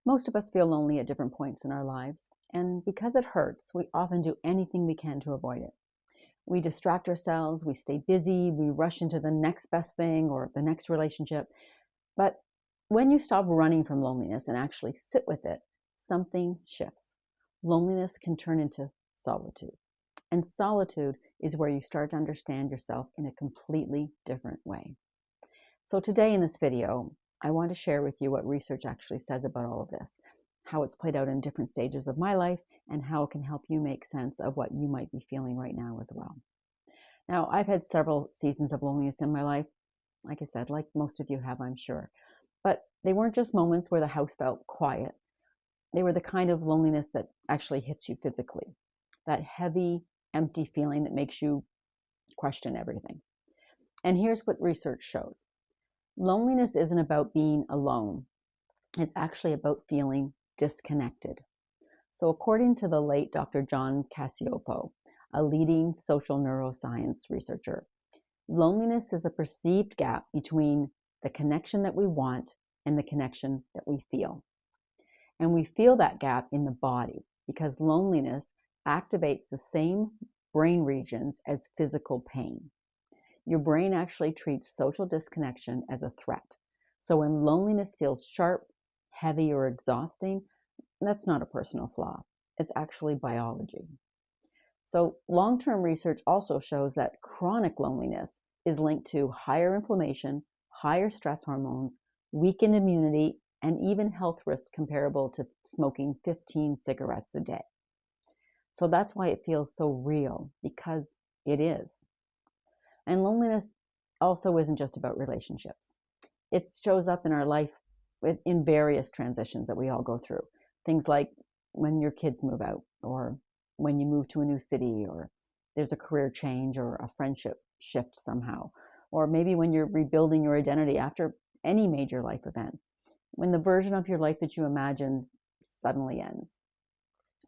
Most of us feel lonely at different points in our lives, and because it hurts, we often do anything we can to avoid it. We distract ourselves, we stay busy, we rush into the next best thing or the next relationship. But when you stop running from loneliness and actually sit with it, something shifts. Loneliness can turn into solitude. And solitude is where you start to understand yourself in a completely different way. So today in this video, I want to share with you what research actually says about all of this, how it's played out in different stages of my life, and how it can help you make sense of what you might be feeling right now as well. Now, I've had several seasons of loneliness in my life, like I said, like most of you have, I'm sure. But they weren't just moments where the house felt quiet. They were the kind of loneliness that actually hits you physically, that heavy, empty feeling that makes you question everything. And here's what research shows. Loneliness isn't about being alone. It's actually about feeling disconnected. So according to the late Dr. John Cacioppo, a leading social neuroscience researcher, loneliness is a perceived gap between the connection that we want and the connection that we feel. And we feel that gap in the body because loneliness activates the same brain regions as physical pain. Your brain actually treats social disconnection as a threat. So when loneliness feels sharp, heavy, or exhausting, that's not a personal flaw. It's actually biology. So long-term research also shows that chronic loneliness is linked to higher inflammation, higher stress hormones, weakened immunity, and even health risks comparable to smoking 15 cigarettes a day. So that's why it feels so real, because it is. And loneliness also isn't just about relationships. It shows up in our life in various transitions that we all go through. Things like when your kids move out, or when you move to a new city, or there's a career change or a friendship shift somehow, or maybe when you're rebuilding your identity after any major life event, when the version of your life that you imagine suddenly ends.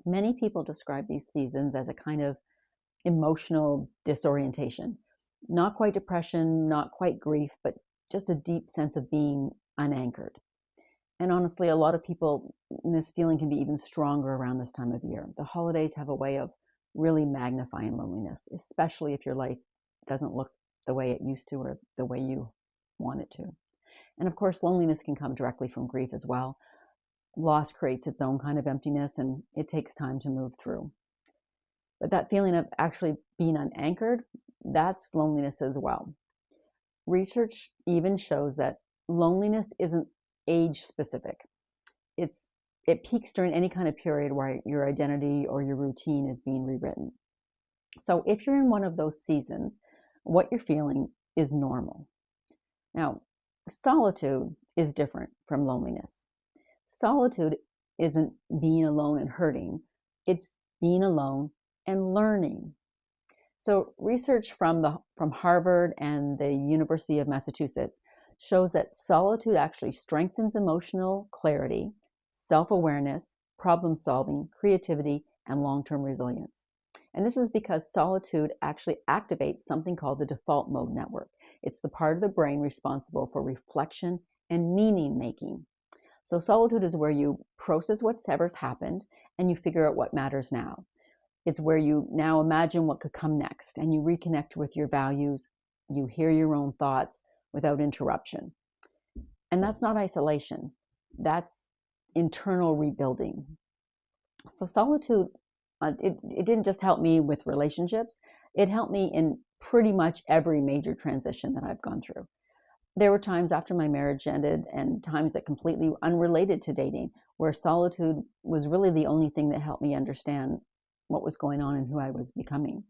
Many people describe these seasons as a kind of emotional disorientation. Not quite depression, not quite grief, but just a deep sense of being unanchored. And honestly, a lot of people, this feeling can be even stronger around this time of year. The holidays have a way of really magnifying loneliness, especially if your life doesn't look the way it used to or the way you want it to. And of course, loneliness can come directly from grief as well. Loss creates its own kind of emptiness, and it takes time to move through. But that feeling of actually being unanchored, that's loneliness as well. Research even shows that loneliness isn't age specific. It peaks during any kind of period where your identity or your routine is being rewritten. So if you're in one of those seasons, what you're feeling is normal. Now, solitude is different from loneliness. Solitude isn't being alone and hurting. It's being alone and learning. So research from Harvard and the University of Massachusetts shows that solitude actually strengthens emotional clarity, self-awareness, problem solving, creativity, and long-term resilience. And this is because solitude actually activates something called the default mode network. It's the part of the brain responsible for reflection and meaning making. So solitude is where you process whatever's happened and you figure out what matters now. It's where you now imagine what could come next and you reconnect with your values. You hear your own thoughts without interruption. And that's not isolation. That's internal rebuilding. So solitude, it didn't just help me with relationships. It helped me in pretty much every major transition that I've gone through. There were times after my marriage ended and times that completely unrelated to dating where solitude was really the only thing that helped me understand what was going on and who I was becoming.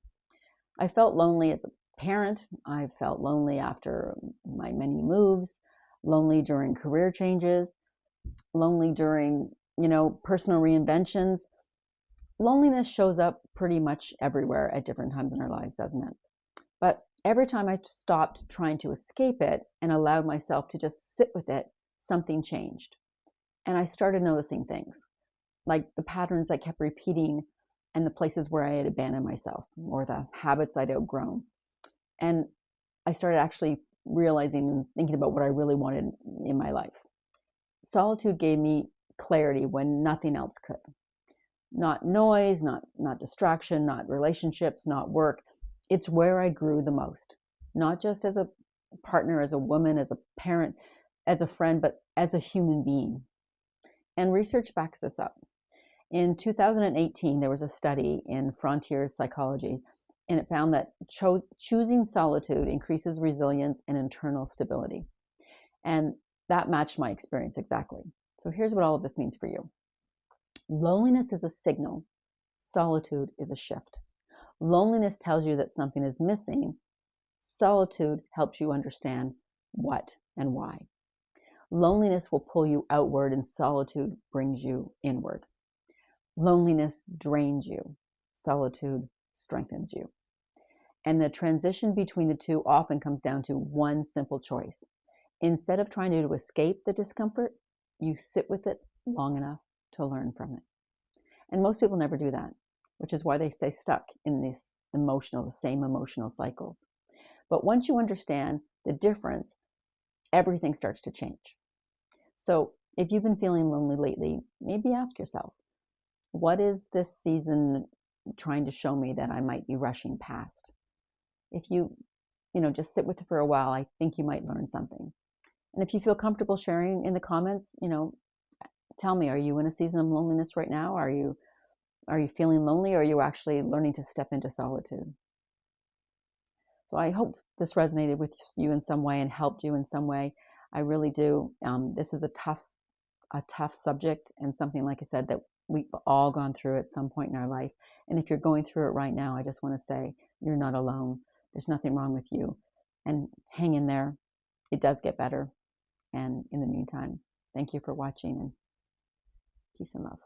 I felt lonely as a parent. I felt lonely after my many moves, lonely during career changes, lonely during, personal reinventions. Loneliness shows up pretty much everywhere at different times in our lives, doesn't it? But every time I stopped trying to escape it and allowed myself to just sit with it, something changed. And I started noticing things, like the patterns I kept repeating and the places where I had abandoned myself or the habits I'd outgrown. And I started actually realizing and thinking about what I really wanted in my life. Solitude gave me clarity when nothing else could. Not noise, not distraction, not relationships, not work. It's where I grew the most, not just as a partner, as a woman, as a parent, as a friend, but as a human being. And research backs this up. In 2018, there was a study in Frontiers Psychology, and it found that choosing solitude increases resilience and internal stability. And that matched my experience exactly. So here's what all of this means for you. Loneliness is a signal. Solitude is a shift. Loneliness tells you that something is missing. Solitude helps you understand what and why. Loneliness will pull you outward, and solitude brings you inward. Loneliness drains you. Solitude strengthens you. And the transition between the two often comes down to one simple choice. Instead of trying to escape the discomfort, you sit with it long enough to learn from it. And most people never do that, which is why they stay stuck in the same emotional cycles. But once you understand the difference, everything starts to change. So if you've been feeling lonely lately, maybe ask yourself, what is this season trying to show me that I might be rushing past? If you just sit with it for a while, I think you might learn something. And if you feel comfortable sharing in the comments, tell me, are you in a season of loneliness right now? Are you feeling lonely, or are you actually learning to step into solitude? So I hope this resonated with you in some way and helped you in some way. I really do. This is a tough subject, and something, like I said, that we've all gone through at some point in our life. And if you're going through it right now, I just want to say you're not alone. There's nothing wrong with you. And hang in there. It does get better. And in the meantime, thank you for watching, and peace and love.